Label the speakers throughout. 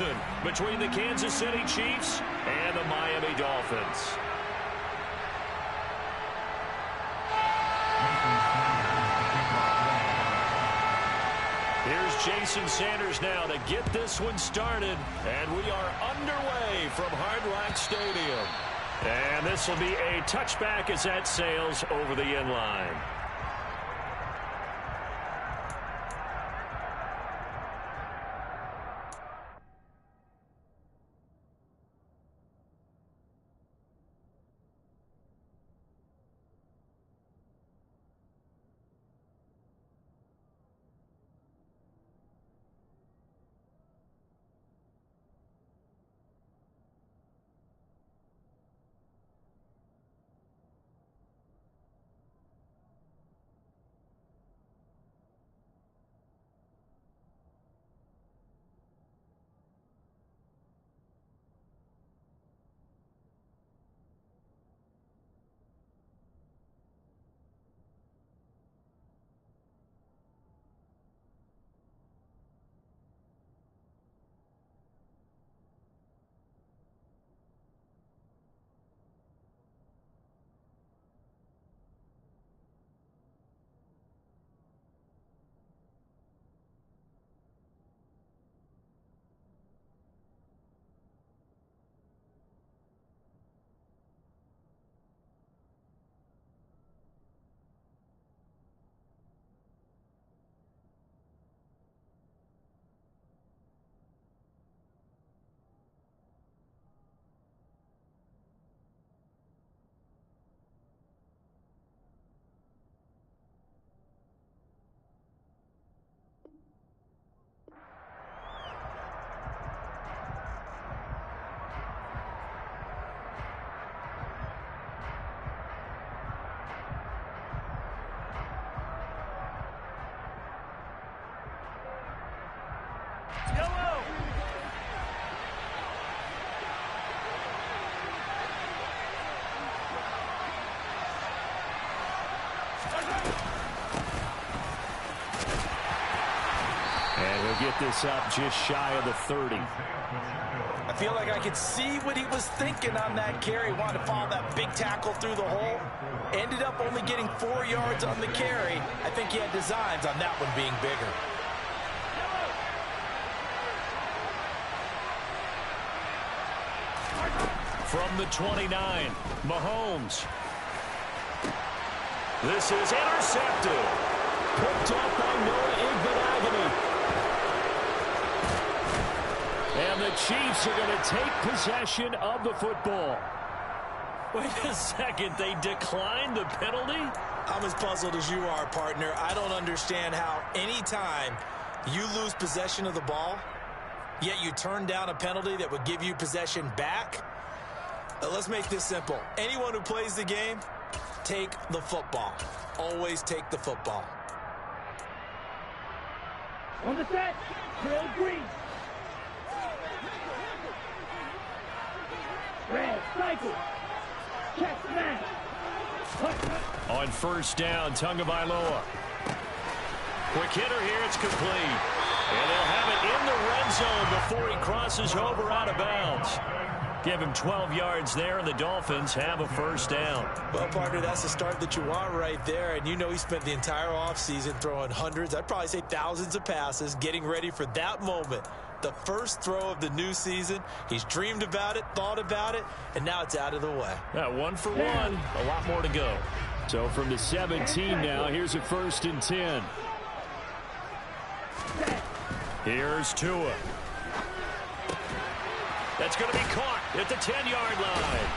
Speaker 1: season between the Kansas City Chiefs and the Miami Dolphins. Here's Jason Sanders now to get this one started. And we are underway from Hard Rock Stadium. And this will be a touchback as that sails over the end line. And he'll get this up just shy of the 30.
Speaker 2: I feel like I could see what he was thinking on that carry. Wanted to follow that big tackle through the hole. Ended up only getting 4 yards on the carry. I think he had designs on that one being bigger.
Speaker 1: From the 29, Mahomes. This is intercepted. Picked up by Noah Igbenogany. And the Chiefs are going to take possession of the football. Wait a second, they declined the penalty?
Speaker 2: I'm as puzzled as you are, partner. I don't understand how any time you lose possession of the ball, yet you turn down a penalty that would give you possession back. Let's make this simple. Anyone who plays the game, take the football. Always take the football.
Speaker 3: On the set, Trail Green. Red, cycle. Check smash.
Speaker 1: On first down, Tagovailoa. Quick hitter here, it's complete. And they'll have it in the red zone before he crosses over out of bounds. Give him 12 yards there, and the Dolphins have a first down.
Speaker 2: Well, partner, that's the start that you want right there. And you know he spent the entire offseason throwing hundreds, I'd probably say thousands of passes, getting ready for that moment. The first throw of the new season. He's dreamed about it, thought about it, and now it's out of the way.
Speaker 1: Yeah, 1 for 1. A lot more to go. So from the 17 now, here's a 1st and 10. Here's Tua. That's going to be caught at the 10-yard line.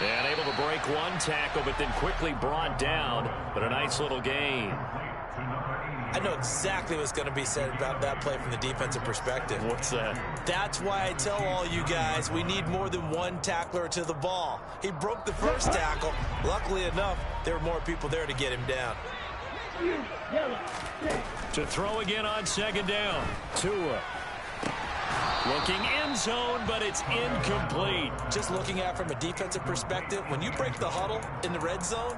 Speaker 1: And able to break one tackle, but then quickly brought down. But a nice little gain.
Speaker 2: I know exactly what's going to be said about that play from the defensive perspective.
Speaker 1: What's that?
Speaker 2: That's why I tell all you guys we need more than one tackler to the ball. He broke the first tackle. Luckily enough, there were more people there to get him down.
Speaker 1: To throw again on second down. Tua. Looking end zone, but it's incomplete.
Speaker 2: Just looking at it from a defensive perspective, when you break the huddle in the red zone,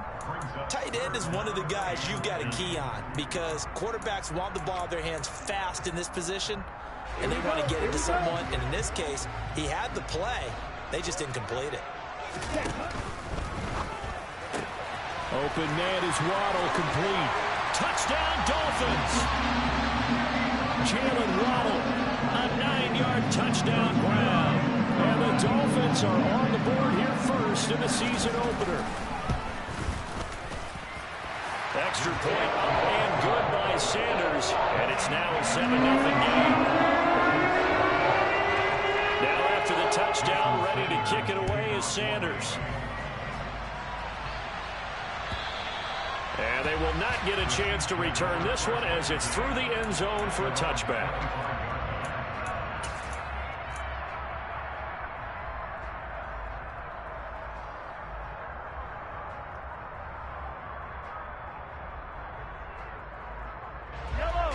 Speaker 2: tight end is one of the guys you've got to key on because quarterbacks want the ball in their hands fast in this position, and they want to get it to someone. And in this case, he had the play. They just didn't complete it.
Speaker 1: Open man is Waddle, complete. Touchdown, Dolphins. Jalen Waddle, a 9-yard touchdown grab. And the Dolphins are on the board here first in the season opener. Extra point up and good by Sanders. And it's now a 7-0 game. Now after the touchdown, ready to kick it away is Sanders. And they will not get a chance to return this one as it's through the end zone for a touchback.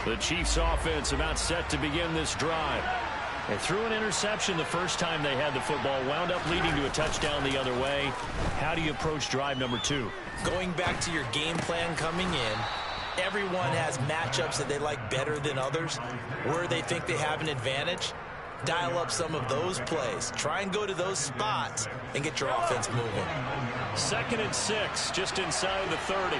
Speaker 1: The Chiefs offense about set to begin this drive. They threw an interception the first time they had the football, wound up leading to a touchdown the other way. How do you approach drive number 2?
Speaker 2: Going back to your game plan coming in, everyone has matchups that they like better than others. Where they think they have an advantage, dial up some of those plays. Try and go to those spots and get your offense moving.
Speaker 1: 2nd and 6, just inside the 30.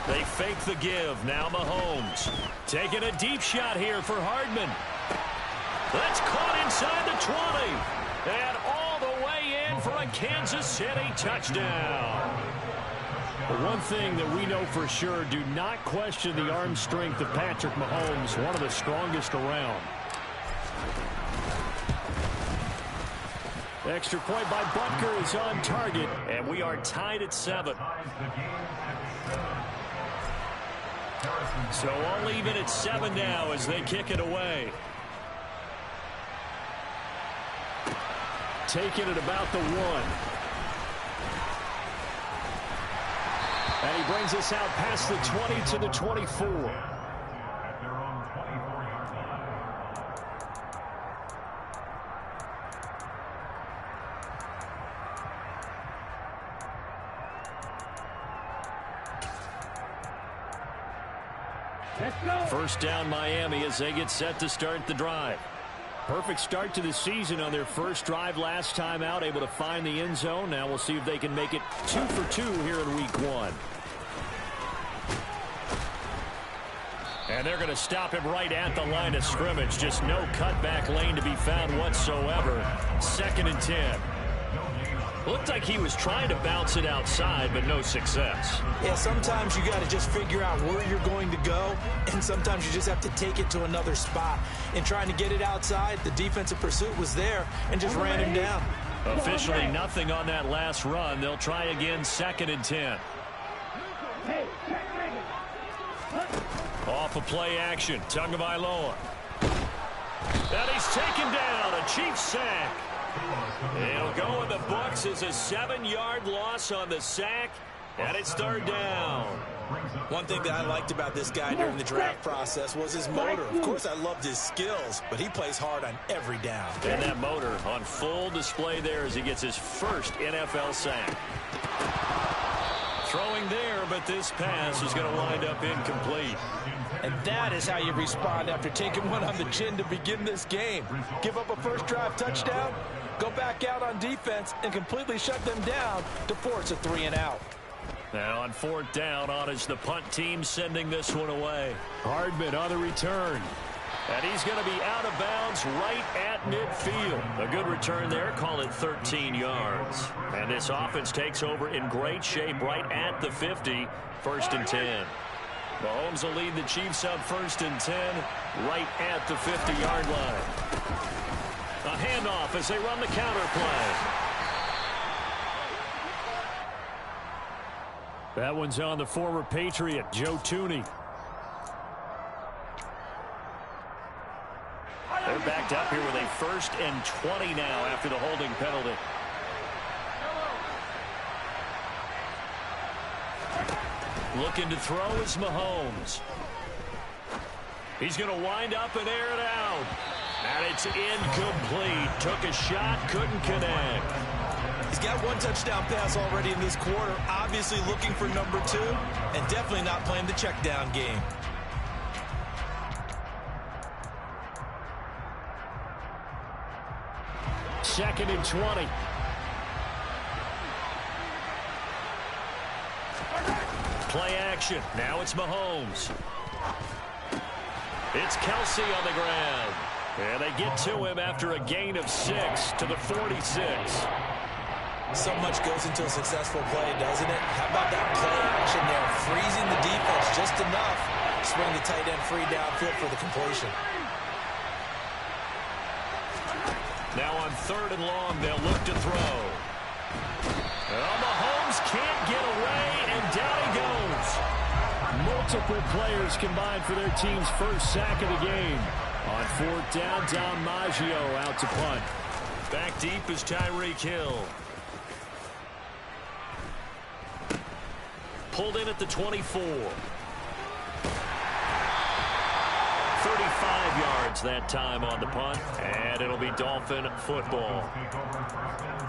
Speaker 1: They fake the give. Now Mahomes taking a deep shot here for Hardman. That's caught inside the 20. And all the way in for a Kansas City touchdown. The one thing that we know for sure, do not question the arm strength of Patrick Mahomes, one of the strongest around. Extra point by Butker is on target, and we are tied at 7. So all even at 7 now as they kick it away. Taking it about the 1. And he brings us out past the 20 to the 24. First down Miami as they get set to start the drive. Perfect start to the season on their first drive last time out, able to find the end zone. Now we'll see if they can make it 2 for 2 here in week 1. And they're going to stop him right at the line of scrimmage. Just no cutback lane to be found whatsoever. 2nd and 10. Looked like he was trying to bounce it outside, but no success.
Speaker 2: Yeah, sometimes you got to just figure out where you're going to go, and sometimes you just have to take it to another spot. In trying to get it outside, the defensive pursuit was there and just ran him down.
Speaker 1: Officially nothing on that last run. They'll try again, 2nd and 10. Off of play action, Tagovailoa. And he's taken down, a Chiefs sack. It'll go in the books as a 7-yard loss on the sack, and it's 3rd down.
Speaker 2: One thing that I liked about this guy during the draft process was his motor. Of course, I loved his skills, but he plays hard on every down.
Speaker 1: And that motor on full display there as he gets his first NFL sack. Throwing there, but this pass is going to wind up incomplete.
Speaker 2: And that is how you respond after taking one on the chin to begin this game. Give up a first drive touchdown, go back out on defense, and completely shut them down to force a 3-and-out.
Speaker 1: Now on 4th down, on is the punt team sending this one away. Hardman on the return. And he's going to be out of bounds right at midfield. A good return there, call it 13 yards. And this offense takes over in great shape right at the 50, 1st and 10. Mahomes will lead the Chiefs up 1st and 10 right at the 50-yard line. A handoff as they run the counter play. That one's on the former Patriot, Joe Thuney. They're backed up here with a 1st and 20 now after the holding penalty. Looking to throw is Mahomes. He's going to wind up and air it out. And it's incomplete. Took a shot, couldn't connect.
Speaker 2: He's got one touchdown pass already in this quarter. Obviously looking for number 2, and definitely not playing the check down game.
Speaker 1: Second and 20. Play action. Now it's Mahomes. It's Kelsey on the ground. And they get to him after a gain of 6 to the 46.
Speaker 2: So much goes into a successful play, doesn't it? How about that play action there? Freezing the defense just enough to swing the tight end free downfield for the completion.
Speaker 1: Now on 3rd and long, they'll look to throw. Well, Mahomes can't get away, and down he goes. Multiple players combined for their team's first sack of the game. On 4th down, Dom Maggio out to punt. Back deep is Tyreek Hill. Pulled in at the 24. 35 yards that time on the punt, and it'll be Dolphin football.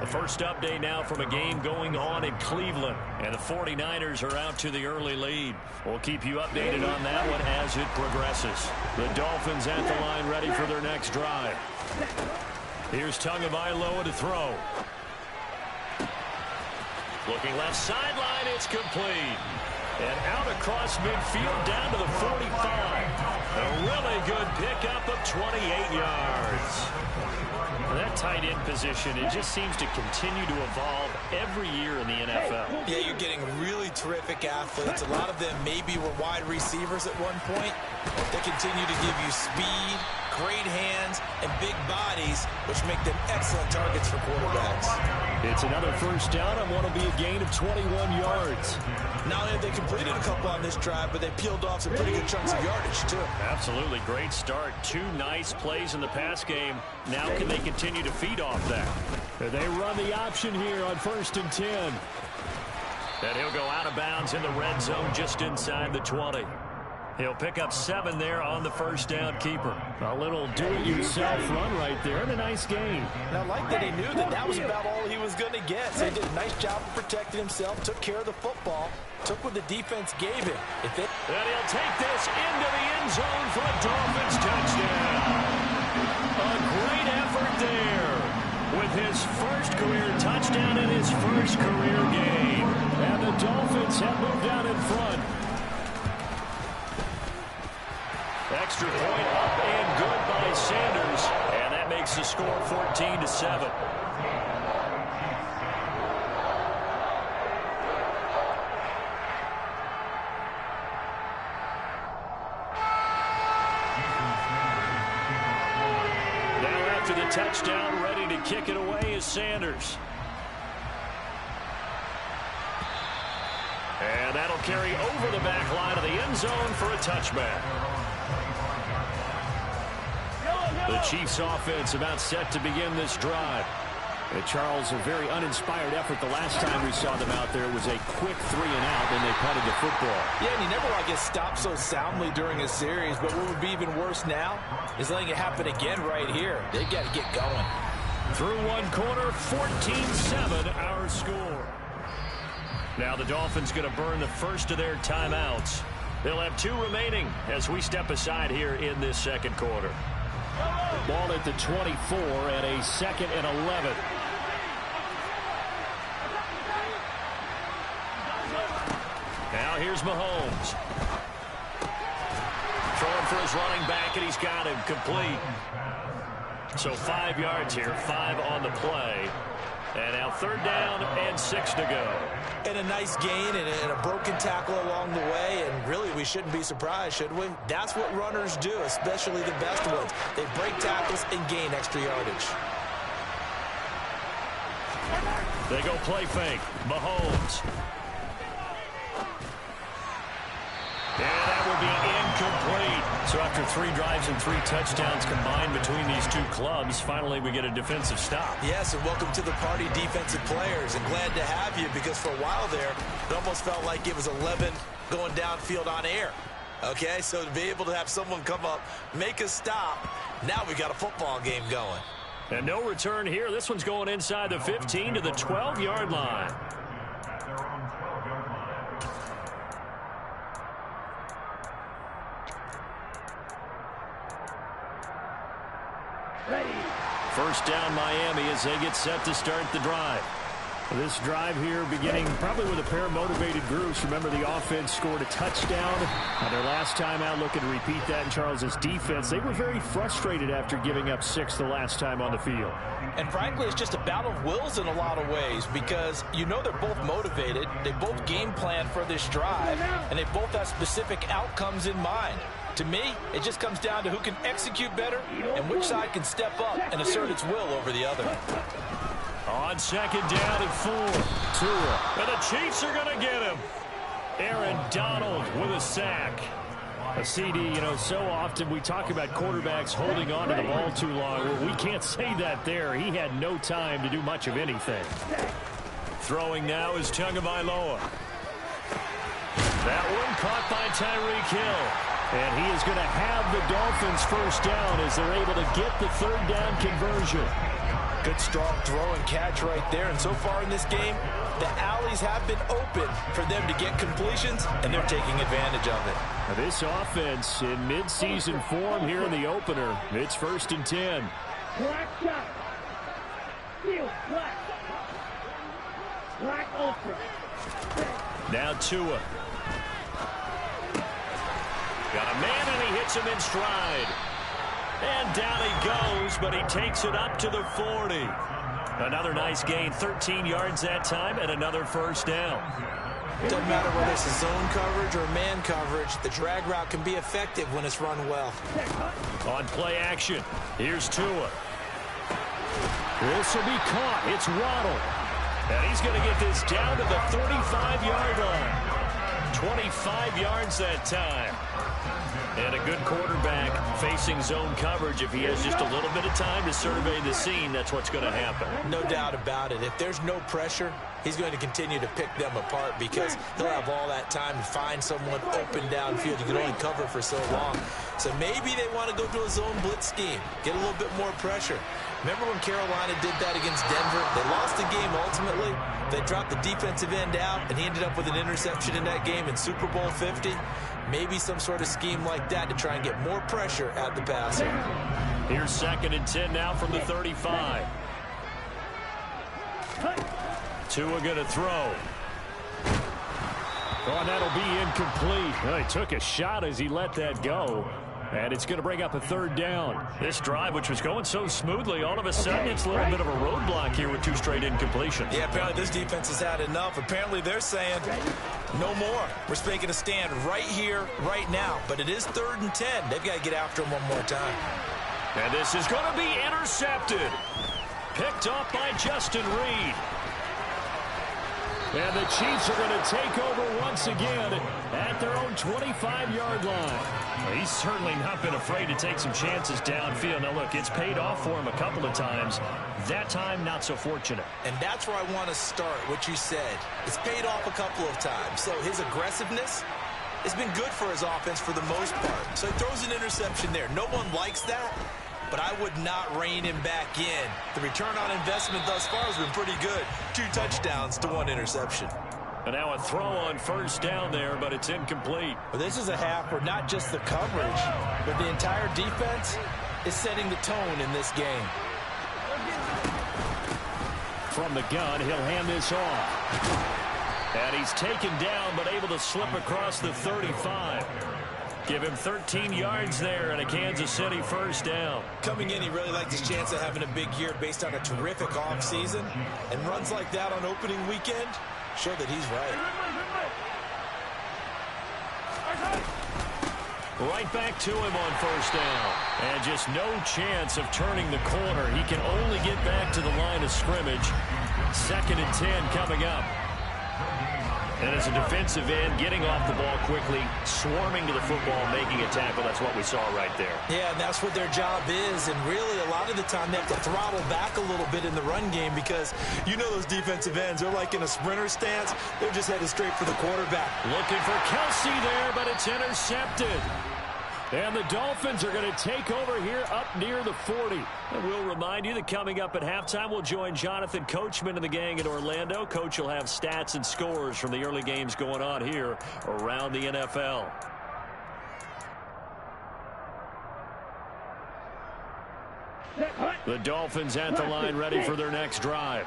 Speaker 1: The first update now from a game going on in Cleveland, and the 49ers are out to the early lead. We'll keep you updated on that one as it progresses. The Dolphins at the line ready for their next drive. Here's Tagovailoa to throw. Looking left sideline, it's complete. And out across midfield down to the 45. A really good pickup of 28 yards. That tight end position, it just seems to continue to evolve every year in the NFL.
Speaker 2: Yeah, you're getting really terrific athletes. A lot of them maybe were wide receivers at one point. They continue to give you speed, great hands, and big bodies, which make them excellent targets for quarterbacks.
Speaker 1: It's another first down on what will be a gain of 21 yards.
Speaker 2: Not only have they completed a couple on this drive, but they peeled off some pretty good chunks of yardage, too.
Speaker 1: Absolutely. Great start. 2 nice plays in the pass game. Now can they continue to feed off that? They run the option here on 1st and 10. And he'll go out of bounds in the red zone just inside the 20. He'll pick up 7 there on the first down keeper. A little do-it-yourself run right there and a nice gain.
Speaker 2: And I like that he knew that that was about all he was going to get. So he did a nice job of protecting himself, took care of the football, took what the defense gave him. And
Speaker 1: he'll take this into the end zone for a Dolphins touchdown. A great effort there with his first career touchdown and his first career game. And the Dolphins have moved out in front. Extra point up and good by Sanders. And that makes the score 14-7. Now after the touchdown, ready to kick it away is Sanders. And that'll carry over the back line of the end zone for a touchback. The Chiefs offense about set to begin this drive. And Charles, a very uninspired effort. The last time we saw them out there was a quick 3 and out, and they punted the football.
Speaker 2: Yeah, and you never want to get stopped so soundly during a series, but what would be even worse now is letting it happen again right here. They got to get going.
Speaker 1: Through one quarter, 14-7 our score. Now the Dolphins going to burn the first of their timeouts. They'll have 2 remaining as we step aside here in this second quarter. Ball at the 24 and a 2nd and 11. Now here's Mahomes. Throwing for his running back, and he's got him complete. So 5 yards here, 5 on the play. And now 3rd down and 6 to go.
Speaker 2: And a nice gain and a broken tackle along the way. And really, we shouldn't be surprised, should we? That's what runners do, especially the best ones. They break tackles and gain extra yardage.
Speaker 1: They go play fake. Mahomes. And that will be incomplete. So after 3 drives and 3 touchdowns combined between these 2 clubs, finally we get a defensive stop.
Speaker 2: Yes, and welcome to the party, defensive players. And glad to have you, because for a while there, it almost felt like it was 11 going downfield on air. Okay, so to be able to have someone come up, make a stop, now we got a football game going.
Speaker 1: And no return here. This one's going inside the 15 to the 12-yard line.
Speaker 3: Ready.
Speaker 1: First down Miami as they get set to start the drive.
Speaker 4: This drive here beginning probably with a pair of motivated groups. Remember, the offense scored a touchdown. Their last time out, looking to repeat that in Charles's defense. They were very frustrated after giving up 6 the last time on the field.
Speaker 2: And frankly, it's just a battle of wills in a lot of ways because you know they're both motivated. They both game plan for this drive, and they both have specific outcomes in mind. To me, it just comes down to who can execute better and which side can step up and assert its will over the other.
Speaker 1: On second down and 4. Tua. And the Chiefs are going to get him. Aaron Donald with a sack.
Speaker 4: A CD, you know, so often we talk about quarterbacks holding on to the ball too long. Well, we can't say that there. He had no time to do much of anything.
Speaker 1: Throwing now is Tagovailoa. That one caught by Tyreek Hill.
Speaker 4: And he is going to have the Dolphins first down as they're able to get the third down conversion.
Speaker 2: Good strong throw and catch right there. And so far in this game, the alleys have been open for them to get completions, and they're taking advantage of it.
Speaker 4: Now this offense in mid-season form here in the opener. It's 1st and 10.
Speaker 3: Black shot. Steel black. Black ultra.
Speaker 1: Now Tua. Got a man, and he hits him in stride. And down he goes, but he takes it up to the 40. Another nice gain, 13 yards that time, and another first down.
Speaker 2: Doesn't matter whether it's a zone coverage or man coverage, the drag route can be effective when it's run well.
Speaker 1: On play action, here's Tua.
Speaker 4: This will be caught. It's Waddle.
Speaker 1: And he's going to get this down to the 35-yard line. 25 yards that time. And a good quarterback facing zone coverage. If he has just a little bit of time to survey the scene, that's what's going to happen.
Speaker 2: No doubt about it. If there's no pressure, he's going to continue to pick them apart because he'll have all that time to find someone open downfield. You can only cover for so long. So maybe they want to go to a zone blitz scheme, get a little bit more pressure. Remember when Carolina did that against Denver? They lost the game ultimately. They dropped the defensive end out, and he ended up with an interception in that game in Super Bowl 50. Maybe some sort of scheme like that to try and get more pressure at the passer.
Speaker 1: Here's 2nd and 10 now from the 35. Tua going to throw.
Speaker 4: Oh, and that'll be incomplete. Well, he took a shot as he let that go. And it's going to bring up a third down.
Speaker 1: This drive, which was going so smoothly, all of a sudden it's a little bit of a roadblock here with 2 straight incompletions.
Speaker 2: Yeah, apparently this defense has had enough. Apparently they're saying no more. We're making a stand right here, right now. But it is 3rd and 10. They've got to get after him one more time.
Speaker 1: And this is going to be intercepted. Picked off by Justin Reed.
Speaker 4: And the Chiefs are going to take over once again at their own 25-yard line.
Speaker 1: Well, he's certainly not been afraid to take some chances downfield. Now, look, it's paid off for him a couple of times. That time, not so fortunate.
Speaker 2: And that's where I want to start, what you said. It's paid off a couple of times. So his aggressiveness has been good for his offense for the most part. So he throws an interception there. No one likes that, but I would not rein him back in. The return on investment thus far has been pretty good. 2 touchdowns to 1 interception.
Speaker 1: And now a throw on first down there, but it's incomplete.
Speaker 2: Well, this is a half where not just the coverage, but the entire defense is setting the tone in this game.
Speaker 4: From the gun, he'll hand this off.
Speaker 1: And he's taken down, but able to slip across the 35. Give him 13 yards there and a Kansas City first down.
Speaker 2: Coming in, he really liked his chance of having a big year based on a terrific offseason. And runs like that on opening weekend show that he's right.
Speaker 1: Right back to him on first down. And just no chance of turning the corner. He can only get back to the line of scrimmage. 2nd and 10 coming up. And as a defensive end, getting off the ball quickly, swarming to the football, making a tackle, that's what we saw right there.
Speaker 2: Yeah, and that's what their job is. And really, a lot of the time, they have to throttle back a little bit in the run game because you know those defensive ends, they're like in a sprinter stance. They're just headed straight for the quarterback.
Speaker 1: Looking for Kelsey there, but it's intercepted. And the Dolphins are going to take over here up near the 40. And we'll remind you that coming up at halftime, we'll join Jonathan Coachman and the gang in Orlando. Coach will have stats and scores from the early games going on here around the NFL. The Dolphins at the line ready for their next drive.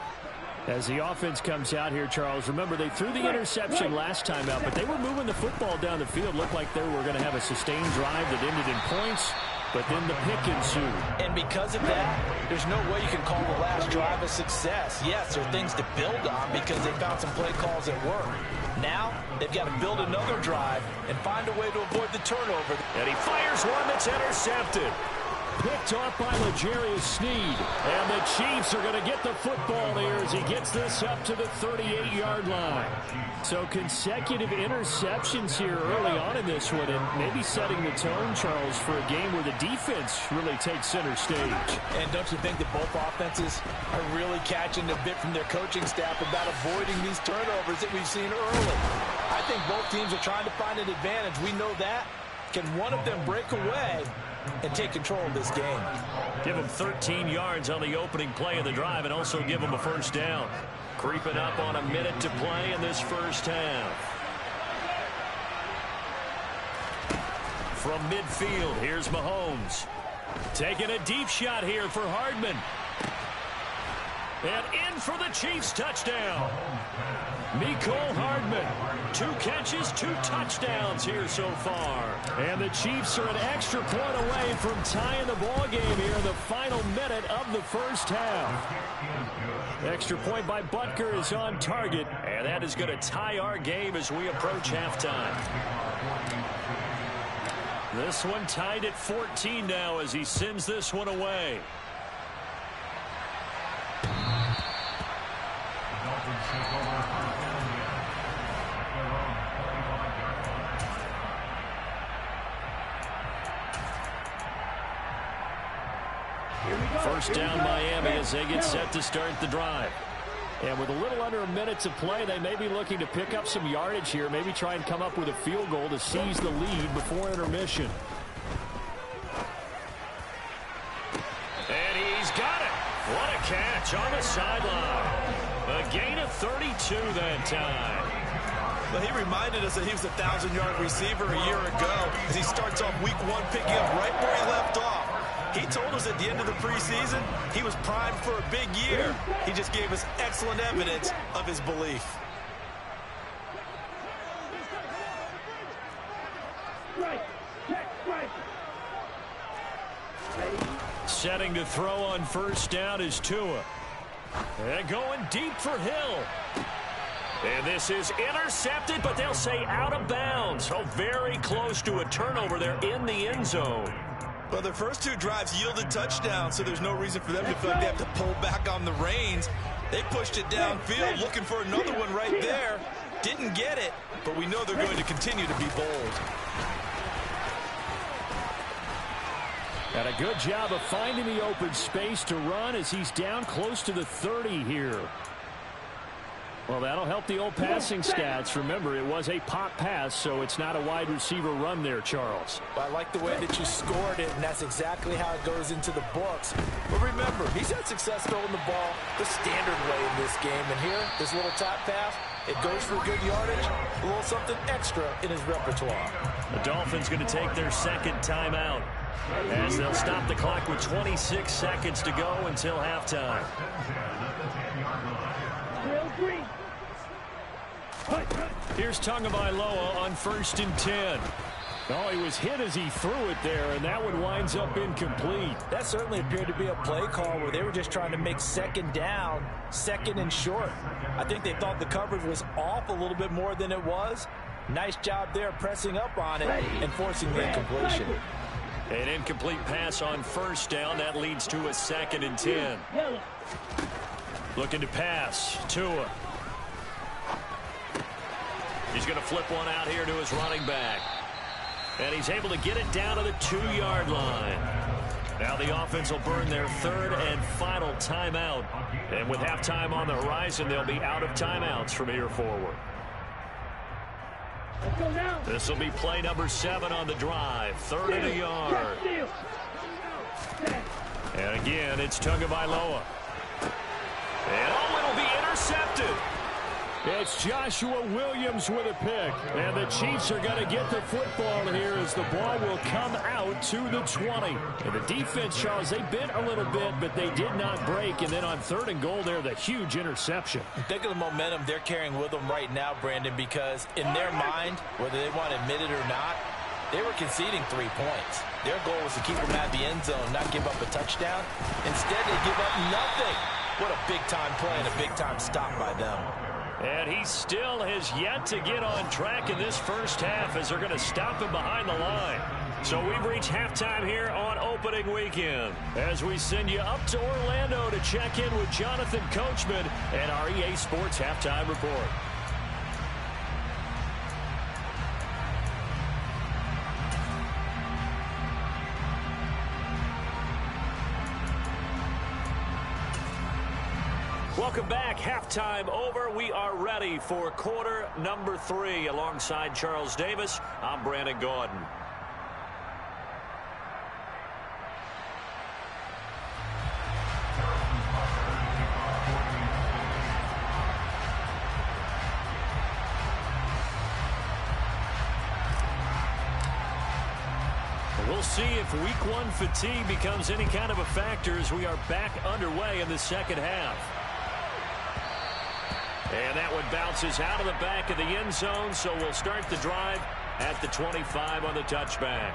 Speaker 4: As the offense comes out here, Charles, remember they threw the interception last time out, but they were moving the football down the field. Looked like they were going to have a sustained drive that ended in points, but then the pick ensued.
Speaker 2: And because of that, there's no way you can call the last drive a success. Yes, there are things to build on because they found some play calls that work. Now, they've got to build another drive and find a way to avoid the turnover.
Speaker 1: And he fires one that's intercepted.
Speaker 4: Picked off by L'Jarius Sneed.
Speaker 1: And the Chiefs are going to get the football here as he gets this up to the 38-yard line.
Speaker 4: So consecutive interceptions here early on in this one, and maybe setting the tone, Charles, for a game where the defense really takes center stage.
Speaker 2: And don't you think that both offenses are really catching a bit from their coaching staff about avoiding these turnovers that we've seen early? I think both teams are trying to find an advantage. We know that. Can one of them break away and take control of this game?
Speaker 1: Give them 13 yards on the opening play of the drive and also give them a first down. Creeping up on a minute to play in this first half. From midfield, here's Mahomes. Taking a deep shot here for Hardman. And in for the Chiefs touchdown. Mecole Hardman. 2 catches, 2 touchdowns here so far.
Speaker 4: And the Chiefs are an extra point away from tying the ball game here in the final minute of the first half. Extra point by Butker is on target.
Speaker 1: And that is going to tie our game as we approach halftime. This one tied at 14 now as he sends this one away. First down Miami as they get set to start the drive.
Speaker 4: And with a little under a minute to play, they may be looking to pick up some yardage here, maybe try and come up with a field goal to seize the lead before intermission.
Speaker 1: And he's got it. What a catch on the sideline. A gain of 32 that time.
Speaker 2: Well, he reminded us that he was a 1,000-yard receiver a year ago as he starts off week 1 picking up right where he left off. He told us at the end of the preseason he was primed for a big year. He just gave us excellent evidence of his belief.
Speaker 1: Setting to throw on first down is Tua. And going deep for Hill. And this is intercepted, but they'll say out of bounds. So very close to a turnover there in the end zone.
Speaker 2: Well, their first 2 drives yielded touchdowns, so there's no reason for them to feel like they have to pull back on the reins. They pushed it downfield, looking for another one right there. Didn't get it, but we know they're going to continue to be bold.
Speaker 4: Got a good job of finding the open space to run as he's down close to the 30 here. Well, that'll help the old passing stats. Remember, it was a pop pass, so it's not a wide receiver run there, Charles.
Speaker 2: I like the way that you scored it, and that's exactly how it goes into the books. But remember, he's had success throwing the ball the standard way in this game. And here, this little top pass, it goes for good yardage, a little something extra in his repertoire.
Speaker 1: The Dolphins going to take their second timeout as they'll stop the clock with 26 seconds to go until halftime. Here's Tagovailoa on 1st and 10.
Speaker 4: Oh, he was hit as he threw it there, and that one winds up incomplete.
Speaker 2: That certainly appeared to be a play call where they were just trying to make second down, second and short. I think they thought the coverage was off a little bit more than it was. Nice job there pressing up on it and forcing the incompletion.
Speaker 1: An incomplete pass on first down. That leads to a 2nd and 10. Looking to pass. Tua. He's going to flip one out here to his running back. And he's able to get it down to the 2-yard line. Now the offense will burn their third and final timeout. And with halftime on the horizon, they'll be out of timeouts from here forward. This will be play number 7 on the drive. 3rd and a yard. And again, it's Tagovailoa. And it'll be intercepted.
Speaker 4: It's Joshua Williams with a pick. And the Chiefs are going to get the football here as the ball will come out to the 20. And the defense, Charles, they bent a little bit, but they did not break. And then on 3rd and goal there, the huge interception.
Speaker 2: Think of the momentum they're carrying with them right now, Brandon, because in their mind, whether they want to admit it or not, they were conceding 3 points. Their goal was to keep them out of the end zone, not give up a touchdown. Instead, they give up nothing. What a big-time play and a big-time stop by them.
Speaker 1: And he still has yet to get on track in this first half as they're going to stop him behind the line. So we've reached halftime here on opening weekend as we send you up to Orlando to check in with Jonathan Coachman and our EA Sports Halftime Report. Welcome back. Halftime over. We are ready for quarter number 3. Alongside Charles Davis, I'm Brandon Gaudin. We'll see if week 1 fatigue becomes any kind of a factor as we are back underway in the second half. And that one bounces out of the back of the end zone, so we'll start the drive at the 25 on the touchback.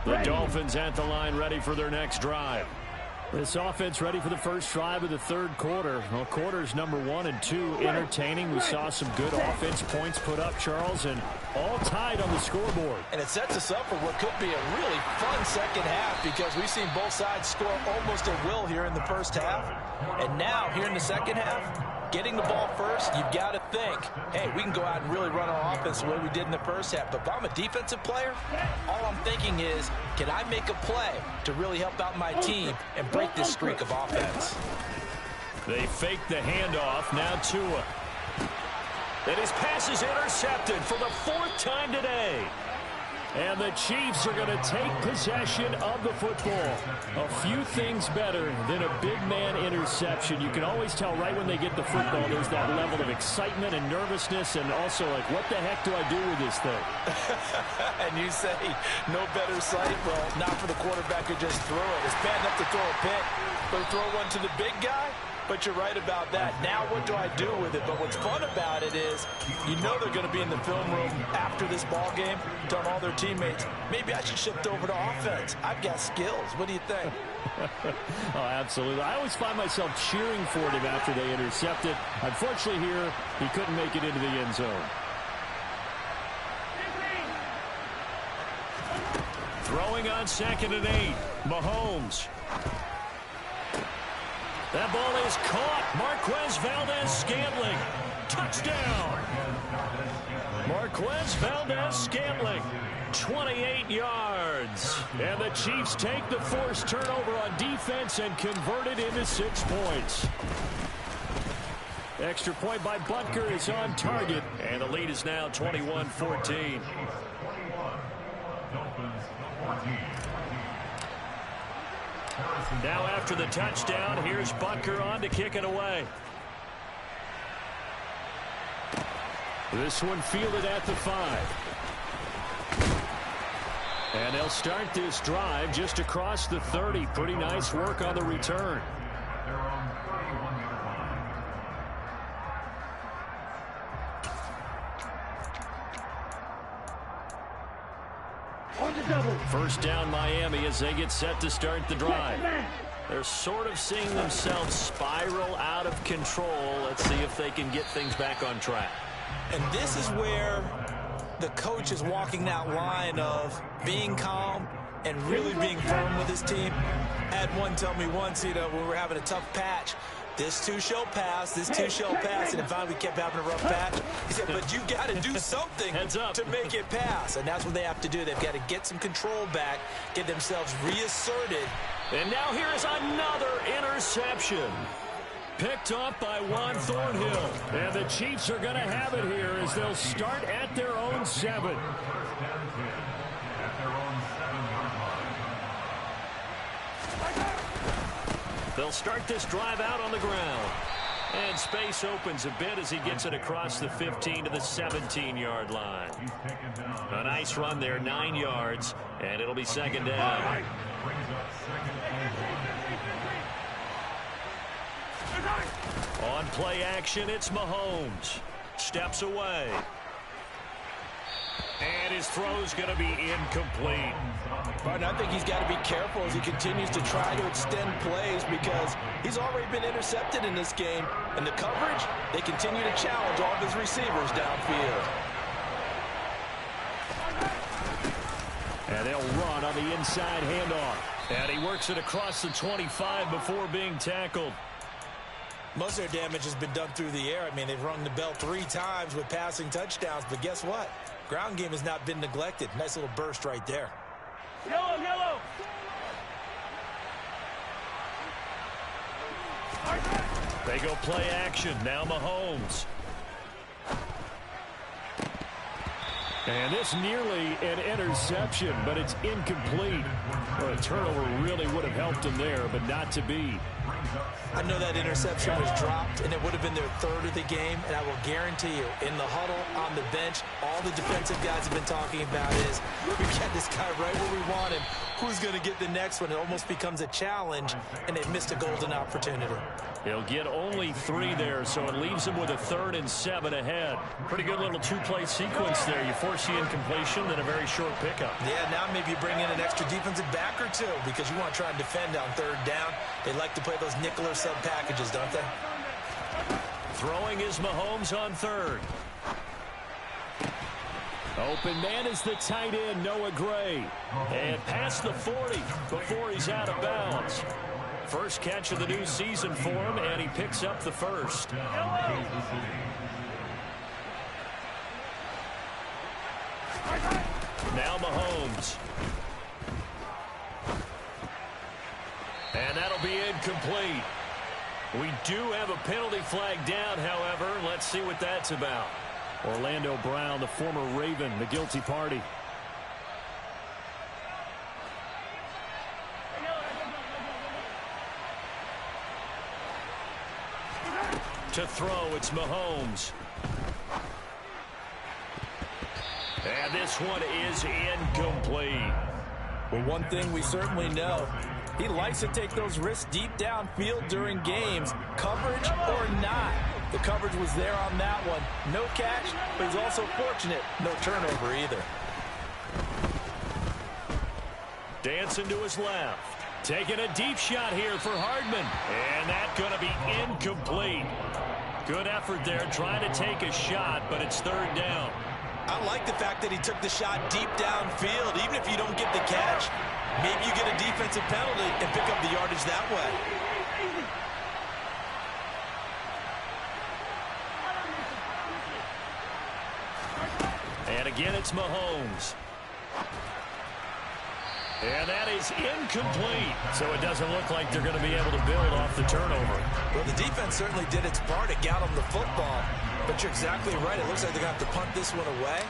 Speaker 1: The Dolphins at the line ready for their next drive. This offense ready for the first drive of the 3rd quarter. Well, quarters number 1 and 2 entertaining. We saw some good offense points put up, Charles, and all tied on the scoreboard.
Speaker 2: And it sets us up for what could be a really fun second half because we've seen both sides score almost at will here in the first half. And now, here in the second half, getting the ball first, you've got to think, hey, we can go out and really run our offense the way we did in the first half. But if I'm a defensive player, all I'm thinking is, can I make a play to really help out my team and break this streak of offense?
Speaker 1: They fake the handoff. Now Tua. And his pass is intercepted for the 4th time today.
Speaker 4: And the Chiefs are going to take possession of the football. A few things better than a big man interception. You can always tell right when they get the football, there's that level of excitement and nervousness and also like, what the heck do I do with this thing?
Speaker 2: And you say, no better sight? Well, not for the quarterback who just threw it. It's bad enough to throw a pick, but to throw one to the big guy? But you're right about that. Now what do I do with it? But what's fun about it is you know they're going to be in the film room after this ball game, telling all their teammates, maybe I should shift over to offense. I've got skills. What do you think?
Speaker 4: Oh, absolutely. I always find myself cheering for him after they intercept it. Unfortunately here, he couldn't make it into the end zone.
Speaker 1: Throwing on 2nd and 8. Mahomes. That ball is caught. Marquez Valdes-Scantling. Touchdown. Marquez Valdes-Scantling. 28 yards. And the Chiefs take the forced turnover on defense and convert it into 6 points. Extra point by Butker is on target. And the lead is now 21-14. Now after the touchdown, here's Butker on to kick it away. This one fielded at the 5. And they'll start this drive just across the 30. Pretty nice work on the return. First down Miami as they get set to start the drive. They're sort of seeing themselves spiral out of control. Let's see if they can get things back on track.
Speaker 2: And this is where the coach is walking that line of being calm and really being firm with his team. I had one tell me once, when we were having a tough patch, this too shall pass, this too shall pass, and finally we kept having a rough patch. He said, but you got to do something to make it pass, and that's what they have to do. They've got to get some control back, get themselves reasserted.
Speaker 1: And now here is another interception. Picked off by Juan Thornhill.
Speaker 4: And the Chiefs are going to have it here as they'll start at their own 7.
Speaker 1: They'll start this drive out on the ground. And space opens a bit as he gets it across the 15 to the 17-yard line. A nice run there, 9 yards, and it'll be second down. On play action, it's Mahomes. Steps away. And his throw's going to be incomplete.
Speaker 2: Partner, I think he's got to be careful as he continues to try to extend plays because he's already been intercepted in this game. And the coverage, they continue to challenge all of his receivers downfield.
Speaker 4: And they'll run on the inside handoff.
Speaker 1: And he works it across the 25 before being tackled.
Speaker 2: Most of their damage has been done through the air. I mean, they've rung the bell 3 times with passing touchdowns, but guess what? Ground game has not been neglected. Nice little burst right there.
Speaker 3: Yellow.
Speaker 1: They go play action. Now Mahomes.
Speaker 4: And this nearly an interception, but it's incomplete. Well, a turnover really would have helped him there, but not to be.
Speaker 2: I know that interception was dropped, and it would have been their 3rd of the game, and I will guarantee you, in the huddle, on the bench, all the defensive guys have been talking about is, we got this guy right where we want him. Who's going to get the next one? It almost becomes a challenge, and they've missed a golden opportunity.
Speaker 1: He'll get only 3 there, so it leaves him with a 3rd and 7 ahead. Pretty good little 2-play sequence there. You force the incompletion, then a very short pickup.
Speaker 2: Yeah, now maybe you bring in an extra defensive back or 2 because you want to try and defend on 3rd down. They like to play those nickel or sub packages, don't they?
Speaker 1: Throwing is Mahomes on 3rd.
Speaker 4: Open man is the tight end, Noah Gray.
Speaker 1: And past the 40 before he's out of bounds. First catch of the new season for him, and he picks up the 1st. Now Mahomes. And that'll be incomplete. We do have a penalty flag down, however. Let's see what that's about.
Speaker 4: Orlando Brown, the former Raven, the guilty party.
Speaker 1: To throw, it's Mahomes. And this one is incomplete.
Speaker 2: Well, one thing we certainly know, he likes to take those risks deep downfield during games, coverage or not. The coverage was there on that one. No catch, but he's also fortunate. No turnover either.
Speaker 1: Dancing to his left. Taking a deep shot here for Hardman. And that's going to be incomplete. Good effort there trying to take a shot, but it's 3rd down.
Speaker 2: I like the fact that he took the shot deep downfield. Even if you don't get the catch, maybe you get a defensive penalty and pick up the yardage that way.
Speaker 1: And again, it's Mahomes. And that is incomplete. So it doesn't look like they're going to be able to build off the turnover.
Speaker 2: Well, the defense certainly did its part. It got them the football. But you're exactly right. It looks like they're going to have to punt this one away.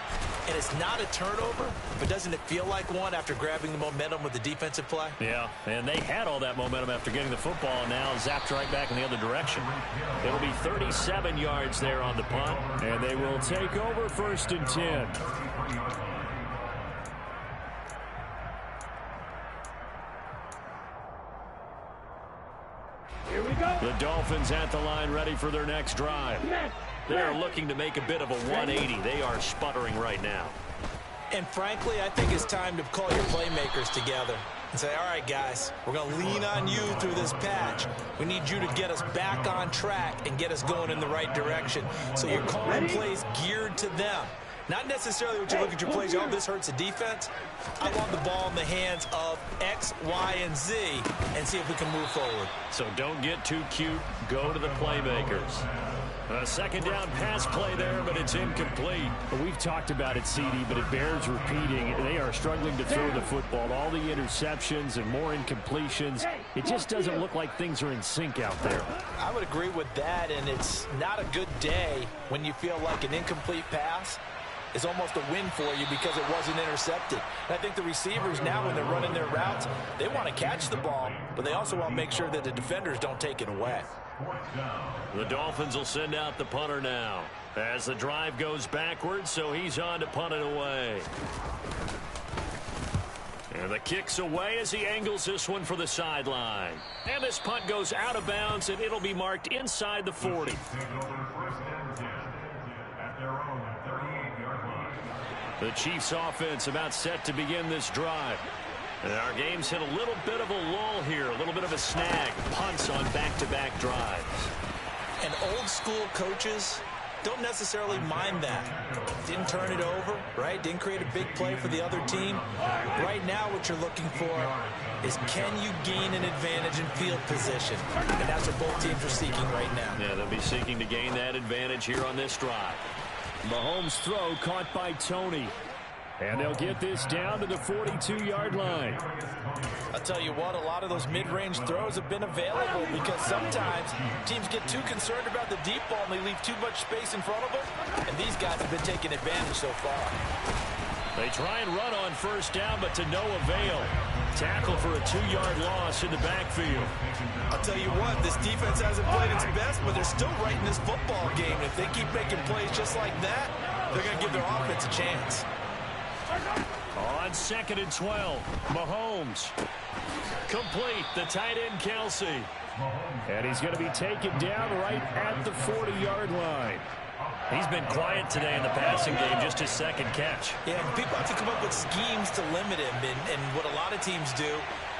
Speaker 2: And it's not a turnover, but doesn't it feel like one after grabbing the momentum with the defensive play?
Speaker 1: Yeah, and they had all that momentum after getting the football, and now zapped right back in the other direction. It'll be 37 yards there on the punt.
Speaker 4: And they will take over 1st and 10.
Speaker 3: Here we go.
Speaker 1: The Dolphins at the line ready for their next drive. They're looking to make a bit of a 180. They are sputtering right now.
Speaker 2: And frankly, I think it's time to call your playmakers together and say, all right, guys, we're going to lean on you through this patch. We need you to get us back on track and get us going in the right direction. So you're calling plays geared to them. Not necessarily what you look at your plays, oh, this hurts the defense. I want the ball in the hands of X, Y, and Z and see if we can move forward.
Speaker 1: So don't get too cute. Go to the playmakers. A second down pass play there, but it's incomplete.
Speaker 4: Well, we've talked about it, CD, but it bears repeating. They are struggling to throw the football. All the interceptions and more incompletions. It just doesn't look like things are in sync out there.
Speaker 2: I would agree with that, and it's not a good day when you feel like an incomplete pass is almost a win for you because it wasn't intercepted. And I think the receivers now, when they're running their routes, they want to catch the ball, but they also want to make sure that the defenders don't take it away.
Speaker 1: The Dolphins will send out the punter now as the drive goes backwards, so he's on to punt it away. And the kick's away as he angles this one for the sideline. And this punt goes out of bounds, and it'll be marked inside the 40. The Chiefs offense about set to begin this drive. And our game's hit a little bit of a lull here, a little bit of a snag. Punts on back-to-back drives.
Speaker 2: And old-school coaches don't necessarily mind that. Didn't turn it over, right? Didn't create a big play for the other team. Right now what you're looking for is can you gain an advantage in field position? And that's what both teams are seeking right now.
Speaker 1: Yeah, they'll be seeking to gain that advantage here on this drive.
Speaker 4: Mahomes' throw caught by Tony. And they'll get this down to the 42-yard line.
Speaker 2: I'll tell you what, a lot of those mid-range throws have been available because sometimes teams get too concerned about the deep ball and they leave too much space in front of them. And these guys have been taking advantage so far.
Speaker 1: They try and run on first down, but to no avail. Tackle for a 2-yard loss in the backfield.
Speaker 2: I'll tell you what, this defense hasn't played its best, but they're still right in this football game. If they keep making plays just like that, they're going to give their offense a chance.
Speaker 1: On 2nd and 12, Mahomes. Complete, the tight end Kelsey.
Speaker 4: And he's going to be taken down right at the 40-yard line.
Speaker 1: He's been quiet today in the passing game, just his second catch.
Speaker 2: Yeah, people have to come up with schemes to limit him, and what a lot of teams do,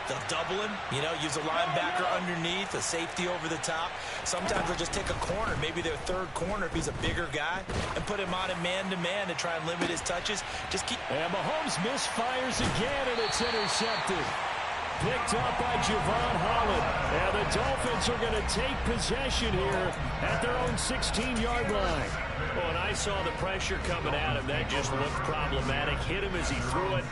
Speaker 2: they'll double him, you know, use a linebacker underneath, a safety over the top. Sometimes they'll just take a corner, maybe their third corner if he's a bigger guy, and put him on a man-to-man to try and limit his touches. Just keep.
Speaker 4: And Mahomes misfires again, and it's intercepted. Picked up by Javon Holland. And the Dolphins are going to take possession here at their own 16-yard line.
Speaker 1: Well, and I saw the pressure coming at him. That just looked problematic. Hit him as he threw it,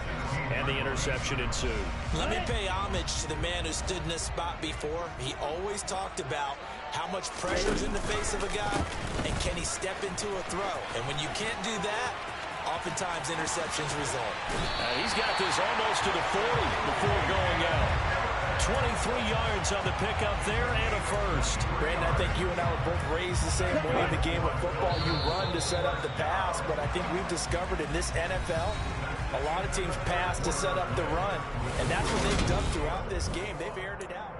Speaker 1: and the interception ensued.
Speaker 2: Let me pay homage to the man who stood in this spot before. He always talked about how much pressure is in the face of a guy, and can he step into a throw. And when you can't do that, oftentimes interceptions result.
Speaker 1: He's got this almost to the 40 before going out. 23 yards on the pickup there and a first.
Speaker 2: Brandon, I think you and I were both raised the same way in the game of football. You run to set up the pass, but I think we've discovered in this NFL, a lot of teams pass to set up the run, and that's what they've done throughout this game. They've aired it out.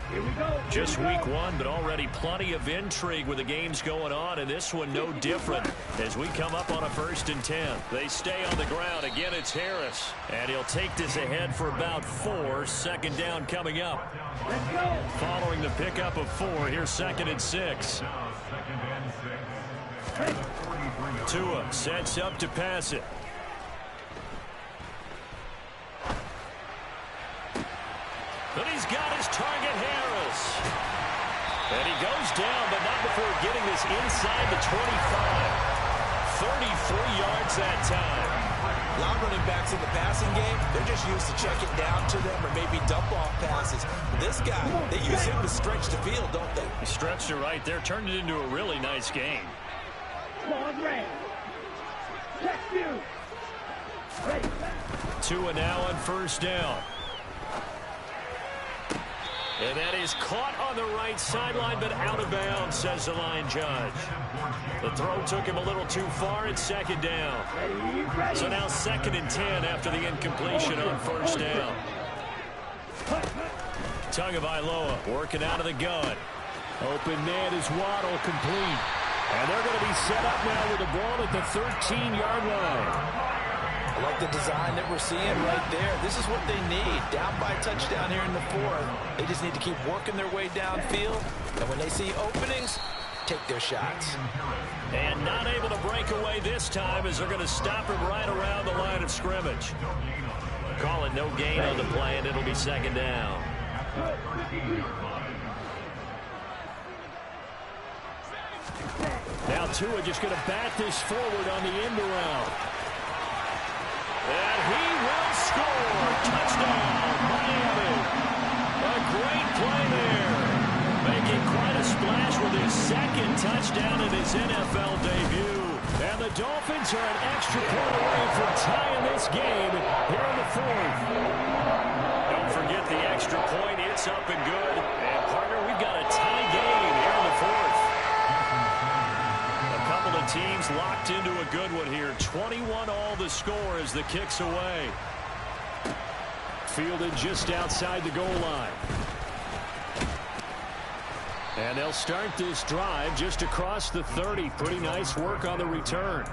Speaker 3: Here we go.
Speaker 1: Just week one, but already plenty of intrigue with the games going on, and this one no different as we come up on a 1st and 10. They stay on the ground. Again, it's Harris, and he'll take this ahead for about 4. Second down coming up.
Speaker 3: Let's go.
Speaker 1: Following the pickup of 4, here's 2nd and 6. Tua sets up to pass it. But he's got his target, Harris. And he goes down, but not before getting this inside the 25. 33 yards that time.
Speaker 2: A lot of running backs in the passing game, they're just used to check it down to them or maybe dump-off passes. This guy, they use him to stretch the field, don't they?
Speaker 1: He stretched it right there, turned it into a really nice game.
Speaker 3: Long range. Check you. Ready.
Speaker 1: Tua now on first down. And that is caught on the right sideline, but out of bounds, says the line judge. The throw took him a little too far. It's 2nd down. So now 2nd and 10 after the incompletion on first down. Tagovailoa working out of the gun.
Speaker 4: Open man is Waddle, complete. And they're going to be set up now with the ball at the 13-yard line.
Speaker 2: I like the design that we're seeing right there. This is what they need. Down by a touchdown here in the fourth. They just need to keep working their way downfield. And when they see openings, take their shots.
Speaker 1: And not able to break away this time as they're going to stop him right around the line of scrimmage. Calling no gain on the play, and it'll be second down. Now Tua just going to bat this forward on the end around. And he will score. Touchdown, Miami. A great play there. Making quite a splash with his second touchdown in his NFL debut. And the Dolphins are an extra point away from tying this game here in the fourth. Don't forget the extra point. It's up and good. And, partner, we've got a tie game here in the fourth. A couple of teams locked into a good one here. 21 all the score as the kick's away. Fielded just outside the goal line. And they'll start this drive just across the 30. Pretty nice work on the return.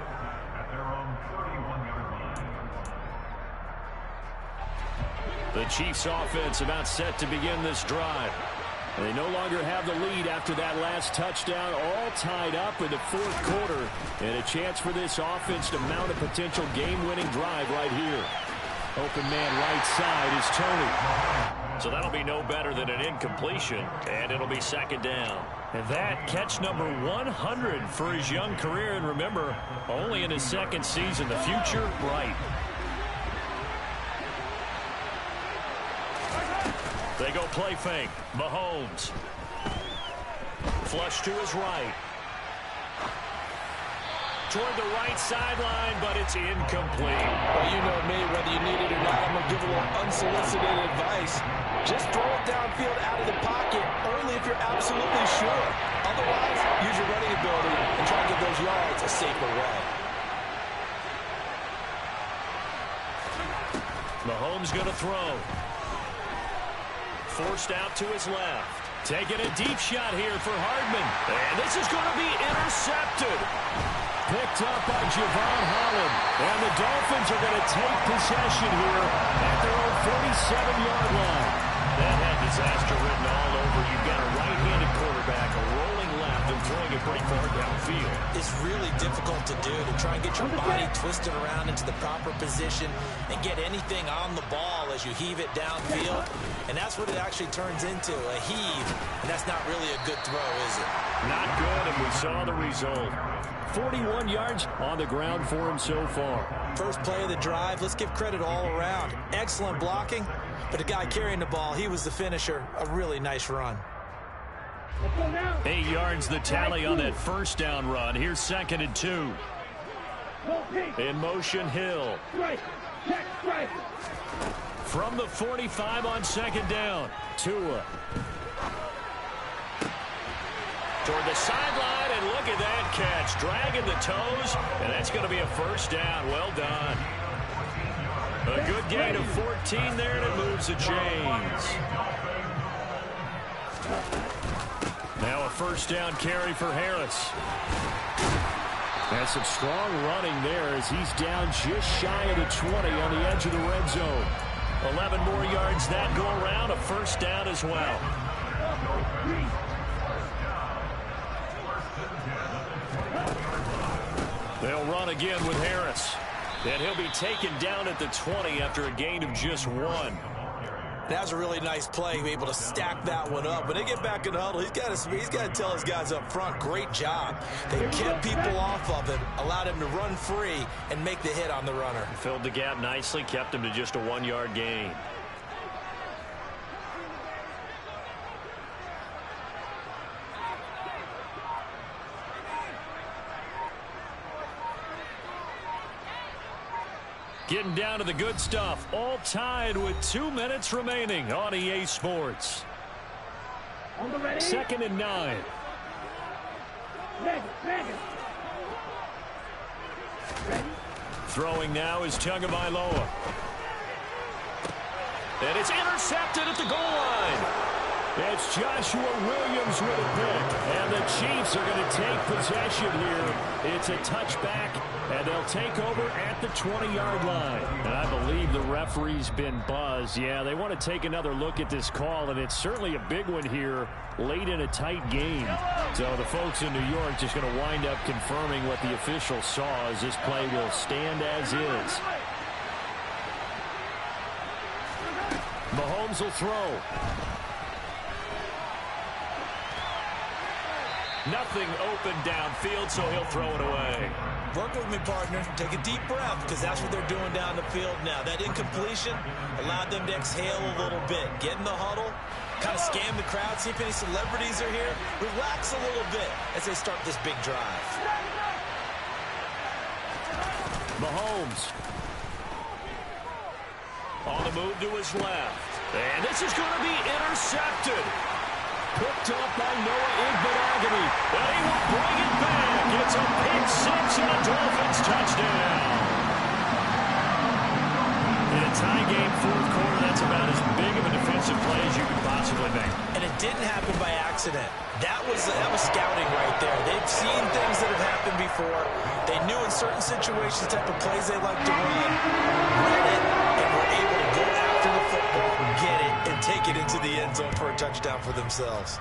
Speaker 1: The Chiefs offense about set to begin this drive. They no longer have the lead after that last touchdown, all tied up in the fourth quarter. And a chance for this offense to mount a potential game-winning drive right here. Open man right side is Tony. So that'll be no better than an incompletion, and it'll be second down. And that catch number 100 for his young career. And remember, only in his second season. The future, bright. They go play fake. Mahomes. Flush to his right. Toward the right sideline, but it's incomplete.
Speaker 2: Well, you know me, whether you need it or not, I'm going to give a little unsolicited advice. Just throw it downfield out of the pocket, only if you're absolutely sure. Otherwise, use your running ability and try to get those yards a safer way.
Speaker 1: Mahomes going to throw. Forced out to his left. Taking a deep shot here for Hardman. And this is going to be intercepted. Picked up by Javon Holland. And the Dolphins are going to take possession here at their own 47-yard line. That had disaster written all over. You've got a right-handed quarterback, a rolling left, and throwing it pretty far downfield.
Speaker 2: It's really difficult to do, to try and get your body twisted around into the proper position and get anything on the ball as you heave it downfield. And that's what it actually turns into, a heave. And that's not really a good throw, is it?
Speaker 1: Not good, and we saw the result. 41 yards on the ground for him so far.
Speaker 2: First play of the drive, let's give credit all around. Excellent blocking, but the guy carrying the ball, he was the finisher. A really nice run.
Speaker 1: 8 yards the tally on that first down run. Here's 2nd and 2. In motion, Hill. From the 45 on 2nd down. Tua. Toward the sideline, and look at that catch. Dragging the toes, and that's going to be a first down. Well done. A good gain of 14 there, and it moves the chains. Now a first down carry for Harris. And some strong running there as he's down just shy of the 20 on the edge of the red zone. 11 more yards that go around, a first down as well. They'll run again with Harris. And he'll be taken down at the 20 after a gain of just 1.
Speaker 2: That was a really nice play, be able to stack that one up. When they get back in the huddle, he's got to tell his guys up front, great job. They kept people off of him, allowed him to run free and make the hit on the runner.
Speaker 1: Filled the gap nicely, kept him to just a 1-yard gain. Getting down to the good stuff. All tied with 2 minutes remaining on EA Sports. 2nd and 9. Throwing now is Tagovailoa. And it's intercepted at the goal line. It's Joshua Williams with a pick. And the Chiefs are going to take possession here. It's a touchback, and they'll take over at the 20-yard line. And I believe the referee's been buzzed. Yeah, they want to take another look at this call, and it's certainly a big one here late in a tight game. So the folks in New York just going to wind up confirming what the official saw as this play will stand as is. Mahomes will throw. Nothing open downfield, so he'll throw it away.
Speaker 2: Work with me, partner. Take a deep breath, because that's what they're doing down the field now. That incompletion allowed them to exhale a little bit. Get in the huddle, kind of scan the crowd, see if any celebrities are here. Relax a little bit as they start this big drive. Mahomes
Speaker 1: on the move to his left. And this is going to be intercepted. Picked up by Noah Igbinoghene. And he will bring it back. It's a pick six and a Dolphins touchdown. In a tie game fourth quarter, that's about as big of a defensive play as you could possibly make.
Speaker 2: And it didn't happen by accident. That was scouting right there. They've seen things that have happened before. They knew in certain situations the type of plays they like to run. Read it, and were able to go after the football, get it, and take it into the end zone for a touchdown for themselves.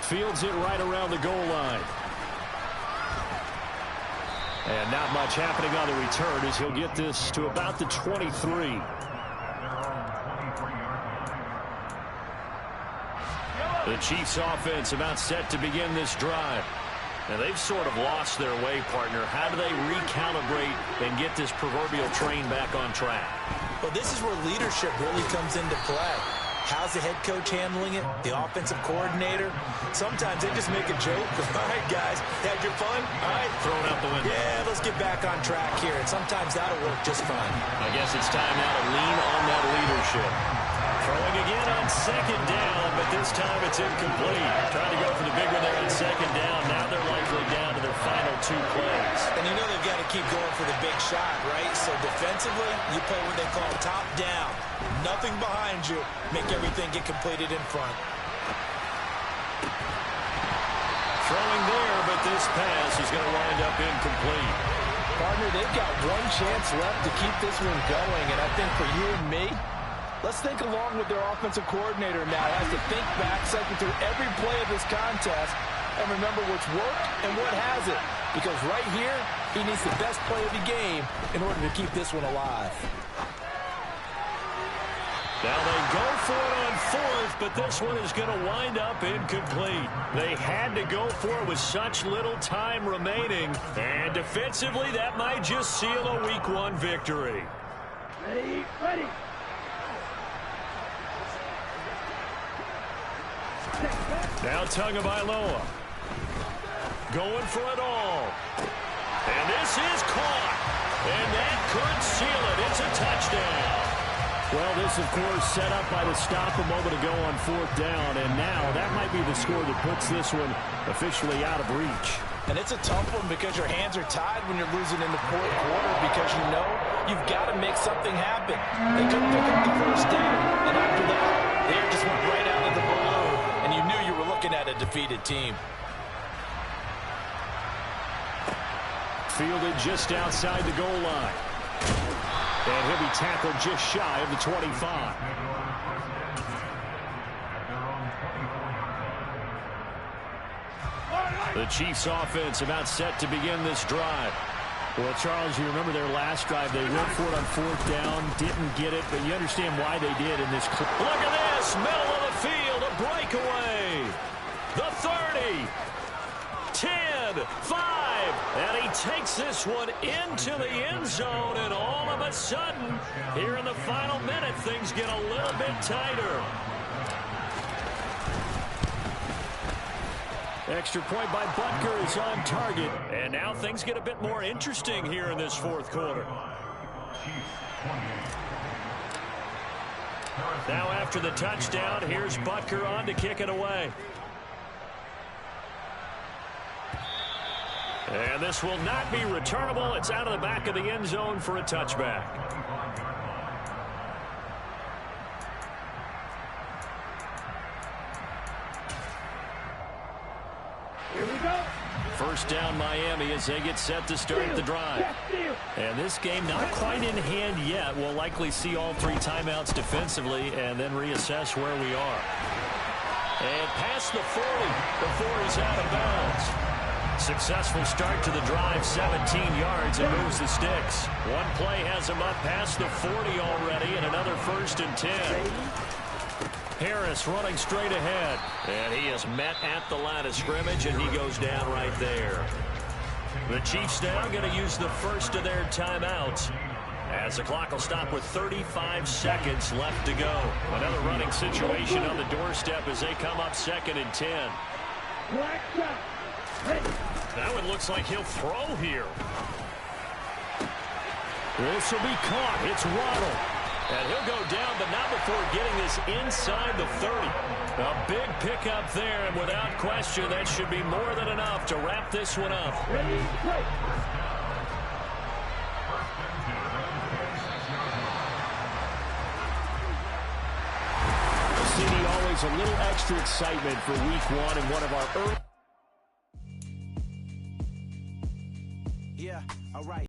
Speaker 1: Fields it right around the goal line. And not much happening on the return as he'll get this to about the 23. The Chiefs offense about set to begin this drive. And they've sort of lost their way, partner. How do they recalibrate and get this proverbial train back on track? Well, this is where leadership really comes into play. How's the head coach handling it? The offensive coordinator? Sometimes they just make a joke. All right, guys, had your fun? All right. Throwing out the window. Yeah, let's get back on track here. And sometimes that'll work just fine. I guess it's time now to lean on that leadership. Throwing again on second down, but this time it's incomplete. Trying to go for the big one there on second down. Now they're likely down to their final two plays. And you know they've got to keep going for the big shot, right? So defensively, you play what they call top down. Nothing behind you. Make everything get completed in front. Throwing there, but this pass is going to wind up incomplete.
Speaker 2: Partner, they've got one chance left to keep this one going, and I think for you and me, let's think along with their offensive coordinator now. Has to think back, cycle through every play of this contest, and remember what's worked and what hasn't. Because right here, he needs the best play of the game in order to keep this one alive.
Speaker 1: Now they go for it on fourth, but this one is going to wind up incomplete. They had to go for it with such little time remaining. And defensively, that might just seal a Week 1 victory.
Speaker 3: Ready, ready.
Speaker 1: Now Tagovailoa going for it all. And this is caught. And that could seal it. It's a touchdown. Well, this, of course, set up by the stop a moment ago on fourth down. And now that might be the score that puts this one officially out of reach.
Speaker 2: And it's a tough one because your hands are tied when you're losing in the fourth quarter because you know you've got to make something happen. They couldn't pick up the first down. And after that, they just went right out of the balloon. And you knew you were looking at a defeated team.
Speaker 1: Fielded just outside the goal line. And he'll be tackled just shy of the 25. The Chiefs offense about set to begin this drive. Well, Charles, you remember their last drive. They went for it on fourth down, didn't get it, but you understand why they did in this. Look at this, middle of the field, a breakaway. The 30, 10, 5, and he takes this one into the end zone, and all of a sudden, here in the final minute, things get a little bit tighter. Extra point by Butker is on target. And now things get a bit more interesting here in this fourth quarter. Now after the touchdown, here's Butker on to kick it away. And this will not be returnable. It's out of the back of the end zone for a touchback. First down Miami as they get set to start the drive. And this game not quite in hand yet. We'll likely see all 3 timeouts defensively and then reassess where we are. And past the 40 before he's out of bounds. Successful start to the drive, 17 yards, and moves the sticks. One play has him up past the 40 already, and another 1st and 10. Harris running straight ahead. And he is met at the line of scrimmage, and he goes down right there. The Chiefs now going to use the first of their timeouts, as the clock will stop with 35 seconds left to go. Another running situation on the doorstep as they come up 2nd and 10. That one looks like he'll throw here. This will be caught. It's Waddle. And he'll go down, but not before getting this inside the 30. A big pickup there, and without question, that should be more than enough to wrap this one up.
Speaker 4: CD, always a little extra excitement for week 1 and one of our early...
Speaker 5: Yeah, all right.